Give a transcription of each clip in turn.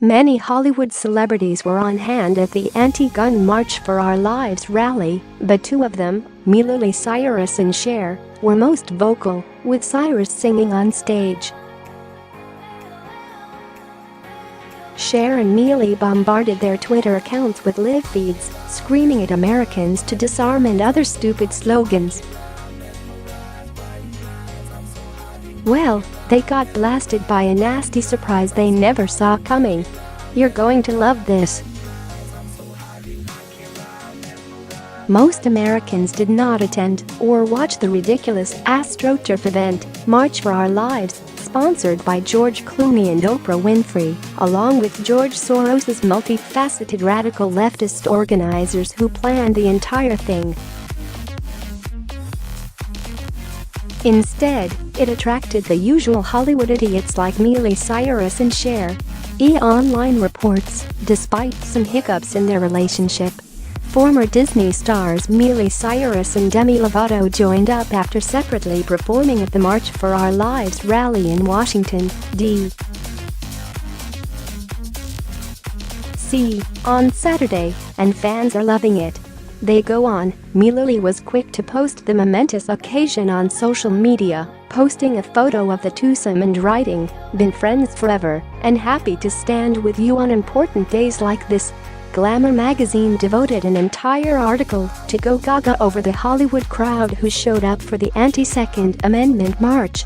Many Hollywood celebrities were on hand at the anti-gun March for Our Lives rally, but two of them, Miley Cyrus and Cher, were most vocal, with Cyrus singing on stage. Cher and Miley bombarded their Twitter accounts with live feeds, screaming at Americans to disarm and other stupid slogans. Well, they got blasted by a nasty surprise they never saw coming. You're going to love this. Most Americans did not attend or watch the ridiculous AstroTurf event, March for Our Lives, sponsored by George Clooney and Oprah Winfrey, along with George Soros's multifaceted radical leftist organizers who planned the entire thing. Instead, it attracted the usual Hollywood idiots like Miley Cyrus and Cher. E-Online reports, despite some hiccups in their relationship, former Disney stars Miley Cyrus and Demi Lovato joined up after separately performing at the March for Our Lives rally in Washington, D.C. on Saturday, and fans are loving it. They go on. Miley was quick to post the momentous occasion on social media, posting a photo of the twosome and writing, "Been friends forever and happy to stand with you on important days like this." Glamour magazine devoted an entire article to go gaga over the Hollywood crowd who showed up for the anti-Second Amendment march.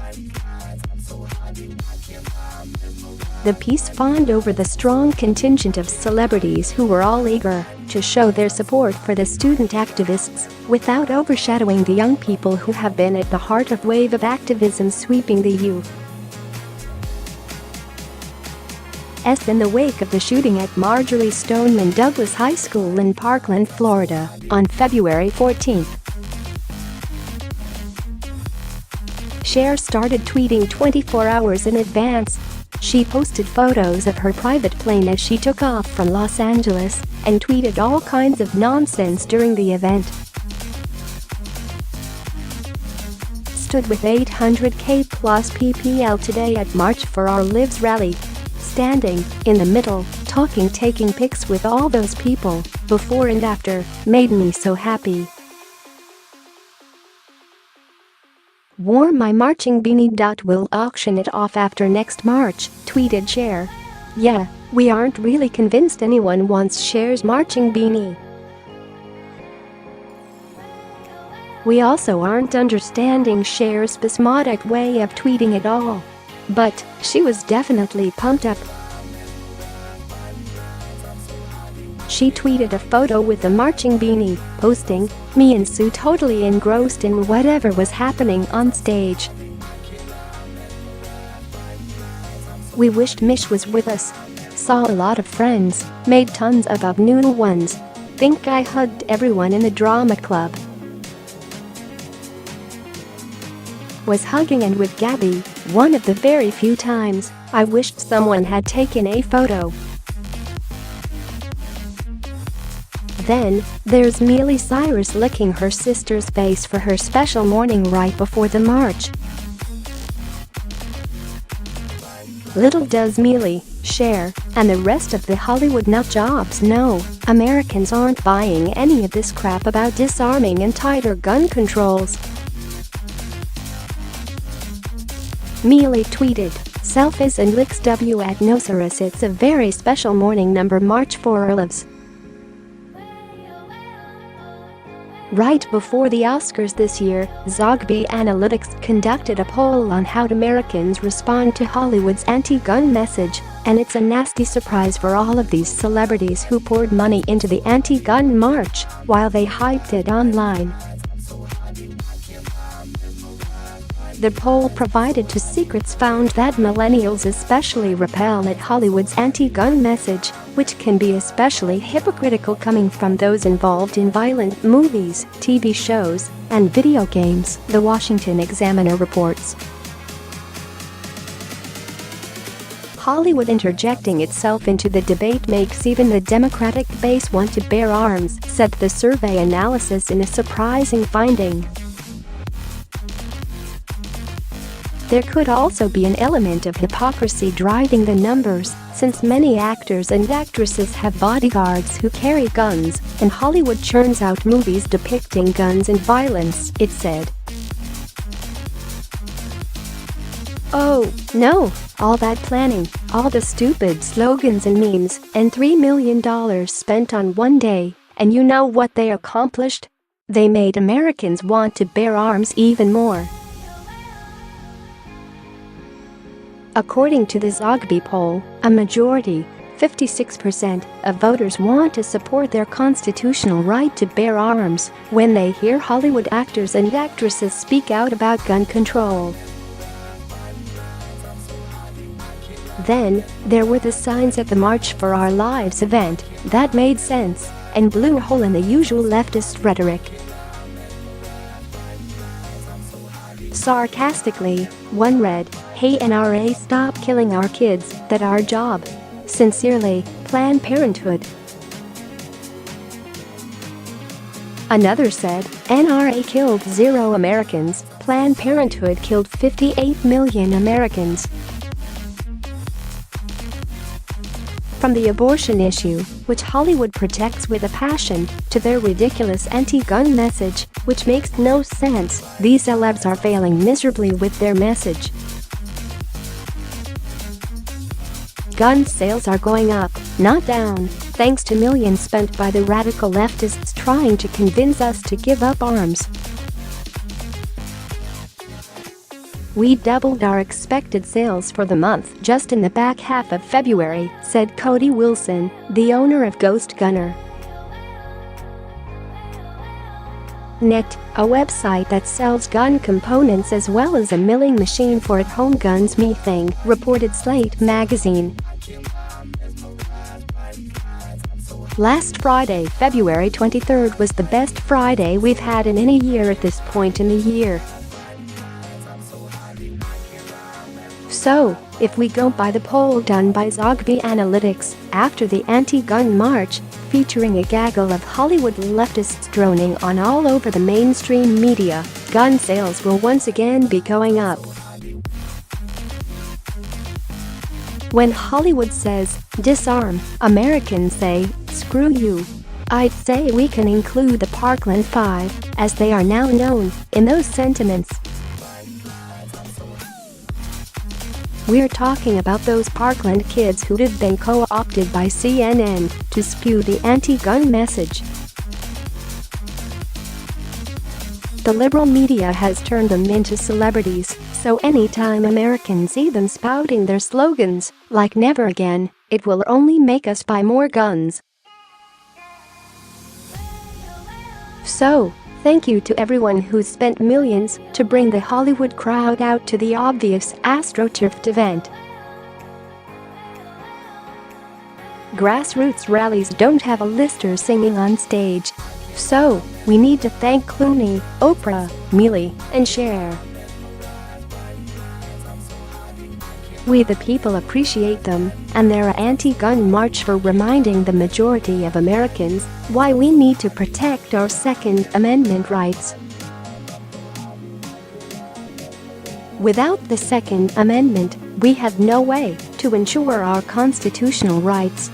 The piece fawned over the strong contingent of celebrities who were all eager to show their support for the student activists, without overshadowing the young people who have been at the heart of wave of activism sweeping the U.S. in the wake of the shooting at Marjory Stoneman Douglas High School in Parkland, Florida, on February 14. Cher started tweeting 24 hours in advance. She posted photos of her private plane as she took off from Los Angeles and tweeted all kinds of nonsense during the event. Stood with 800K plus PPL today at March for Our Lives rally. Standing in the middle, talking, taking pics with all those people, before and after, made me so happy. Wore my marching beanie. We'll auction it off after next March, tweeted Cher. Yeah, we aren't really convinced anyone wants Cher's marching beanie. We also aren't understanding Cher's spasmodic way of tweeting at all. But she was definitely pumped up. She tweeted a photo with the marching beanie, posting, "Me and Sue totally engrossed in whatever was happening on stage. We wished Mish was with us. Saw a lot of friends, made tons of new ones. Think I hugged everyone in the drama club. Was hugging and with Gabby, one of the very few times I wished someone had taken a photo." Then, there's Miley Cyrus licking her sister's face for her special morning right before the march. Little does Miley, Cher, and the rest of the Hollywood nutjobs know, Americans aren't buying any of this crap about disarming and tighter gun controls. Miley tweeted, "Selfies and licks W at Nosaurus. It's a very special morning. March for Our Lives." Right before the Oscars this year, Zogby Analytics conducted a poll on how Americans respond to Hollywood's anti-gun message, and it's a nasty surprise for all of these celebrities who poured money into the anti-gun march while they hyped it online. The poll provided to Secrets found that millennials especially repel at Hollywood's anti-gun message, which can be especially hypocritical coming from those involved in violent movies, TV shows, and video games, The Washington Examiner reports. Hollywood interjecting itself into the debate makes even the Democratic base want to bear arms, said the survey analysis in a surprising finding. There could also be an element of hypocrisy driving the numbers, since many actors and actresses have bodyguards who carry guns, and Hollywood churns out movies depicting guns and violence, it said. Oh, no, all that planning, all the stupid slogans and memes, and $3 million spent on one day, and you know what they accomplished? They made Americans want to bear arms even more. According to the Zogby poll, a majority, 56%, of voters want to support their constitutional right to bear arms when they hear Hollywood actors and actresses speak out about gun control. Then, there were the signs at the March for Our Lives event that made sense and blew a hole in the usual leftist rhetoric. Sarcastically, one read, "Hey NRA, stop killing our kids, that's our job. Sincerely, Planned Parenthood." Another said, "NRA killed 0 Americans, Planned Parenthood killed 58 million Americans." From the abortion issue, which Hollywood protects with a passion, to their ridiculous anti-gun message, which makes no sense, these celebs are failing miserably with their message. Gun sales are going up, not down, thanks to millions spent by the radical leftists trying to convince us to give up arms. "We doubled our expected sales for the month just in the back half of February," said Cody Wilson, the owner of Ghost Gunner Net, a website that sells gun components as well as a milling machine for at-home guns. Methane, reported Slate magazine. Last Friday, February 23rd, was the best Friday we've had in any year at this point in the year. So, if we go by the poll done by Zogby Analytics after the anti-gun march, featuring a gaggle of Hollywood leftists droning on all over the mainstream media, gun sales will once again be going up. When Hollywood says, "Disarm," Americans say, "Screw you." I'd say we can include the Parkland Five, as they are now known, in those sentiments. We're talking about those Parkland kids who'd have been co-opted by CNN to spew the anti-gun message. The liberal media has turned them into celebrities, so anytime Americans see them spouting their slogans, like "never again," it will only make us buy more guns. So, thank you to everyone who spent millions to bring the Hollywood crowd out to the obvious AstroTurfed event. Grassroots rallies don't have a lister singing on stage. So, we need to thank Clooney, Oprah, Miley, and Cher. We the people appreciate them, and their anti-gun march for reminding the majority of Americans why we need to protect our Second Amendment rights. Without the Second Amendment, we have no way to ensure our constitutional rights.